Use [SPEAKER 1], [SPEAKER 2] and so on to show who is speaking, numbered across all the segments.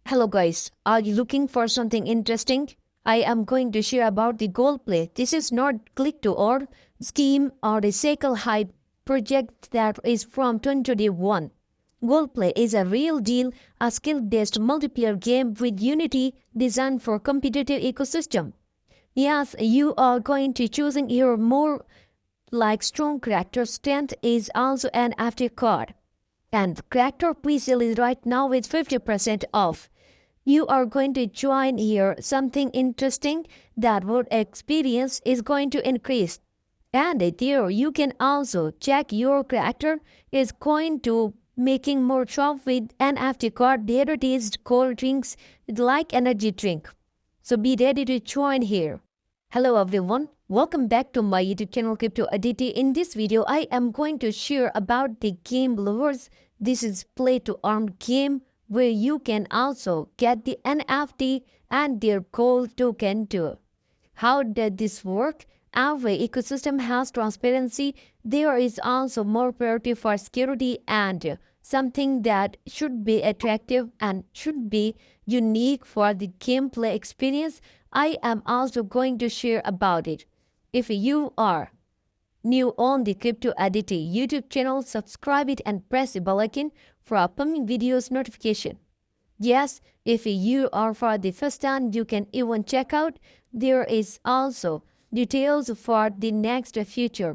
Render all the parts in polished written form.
[SPEAKER 1] Hello guys, are you looking for something interesting? I am going to share about the GoaL play. This is not click to earn scheme or a cycle hype project that is from 2021. GoaL play is a real deal, a skill-based multiplayer game with Unity designed for competitive ecosystem. Yes, you are going to choosing your more like strong character strength is also an FT card. And character presale is right now with 50% off. You are going to join here something interesting that would experience is going to increase. And there you can also check your character is going to making more shop with NFT card there taste cold drinks like energy drink. So be ready to join here. Hello everyone, welcome back to my YouTube channel Crypto Aditi. In this video, I am going to share about the game lovers. This is play to earn game where you can also get the NFT and their GoaL token too. How does this work? Every ecosystem has transparency. There is also more priority for security and something that should be attractive and should be unique for the gameplay experience. I am also going to share about it. If you are new on the Crypto Aditi YouTube channel, subscribe it and press the bell icon for upcoming videos notification. Yes, if you are for the first time, you can even check out. There is also details for the next future.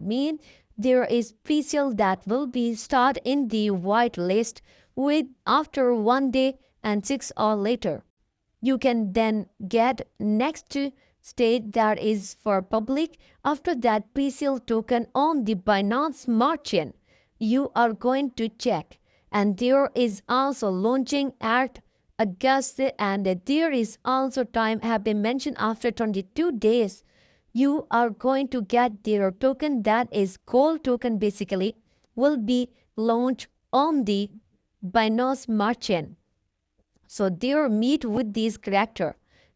[SPEAKER 1] There is presale that will be start in the white list with after 1 day and 6 hours later. You can then get next stage that is for public. After that presale token on the Binance Smart Chain, you are going to check. And there is also launching at August, and there is also time have been mentioned after 22 days. You are going to get their token that is GoaL token basically will be launched on the Binance Smart Chain. So they meet with these characters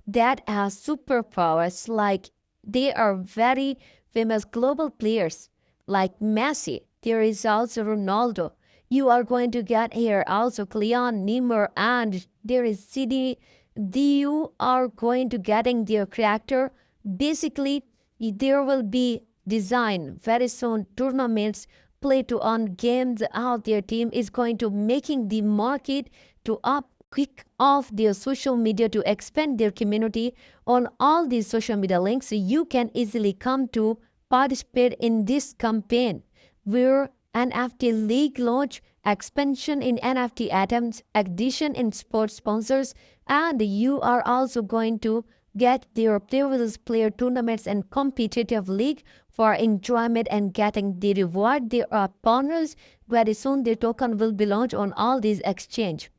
[SPEAKER 1] that have superpowers like they are very famous global players like Messi. There is also Ronaldo. You are going to get here also Kylian, Neymar, and there is CD. You are going to getting their character. Basically, there will be design very soon tournaments play to earn games. How their team is going to making the market to up quick off their social media to expand their community on all these social media links. You can easily come to participate in this campaign where NFT league launch, expansion in NFT items, addition in sports sponsors, and you are also going to get their previous player tournaments and competitive league for enjoyment and getting the reward. There are partners. Very soon their token will be launched on all these exchange.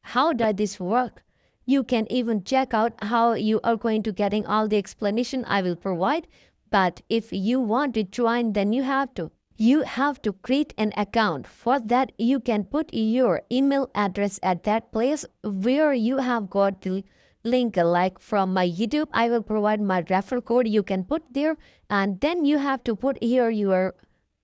[SPEAKER 1] How does this work? You can even check out how you are going to getting all the explanation I will provide. But if you want to join, then you have to create an account. For that, you can put your email address at that place where you have got the link. Like from my YouTube, I will provide my referral code. You can put there, and then you have to put here your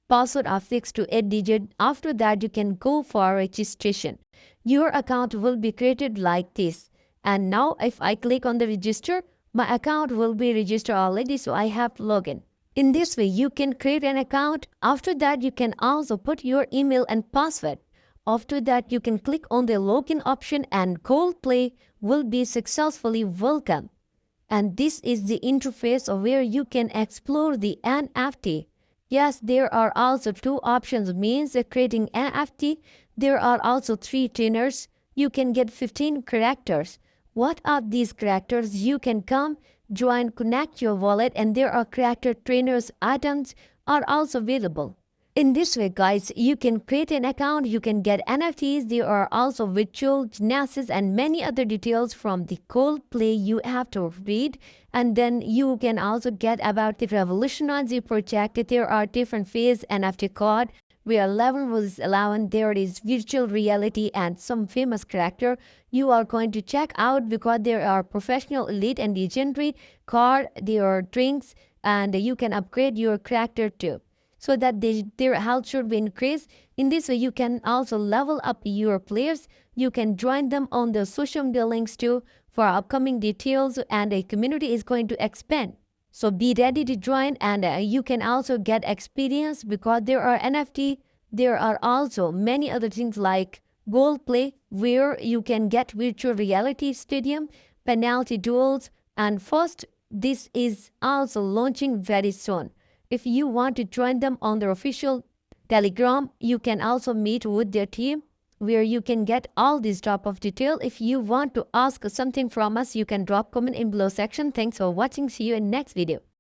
[SPEAKER 1] password of 6 to 8 digit. After that, you can go for registration. Your account will be created like this. And now if I click on the register, my account will be registered already, so I have to log in. In this way, you can create an account. After that, you can also put your email and password. After that, you can click on the login option and GoaL play will be successfully welcome. And this is the interface where you can explore the NFT. Yes, there are also two options means creating NFT. There are also 3 trainers. You can get 15 characters. What are these characters? You can come, join, connect your wallet, and there are character trainers items are also available. In this way, guys, you can create an account, you can get NFTs. There are also virtual gymnastics and many other details from the GoaL play you have to read. And then you can also get about the revolutionary project. There are different phase NFT card where 11 was 11. There is virtual reality and some famous character you are going to check out because there are professional, elite, and legendary card. There are drinks, and you can upgrade your character too, so that their health should be increased. In this way, you can also level up your players. You can join them on the social media links too for upcoming details, and a community is going to expand. So be ready to join, and you can also get experience because there are NFT. There are also many other things like GoaL Play, where you can get virtual reality stadium, penalty duels, and first, this is also launching very soon. If you want to join them on their official Telegram, you can also meet with their team where you can get all this type of detail. If you want to ask something from us, you can drop comment in below section. Thanks for watching. See you in next video.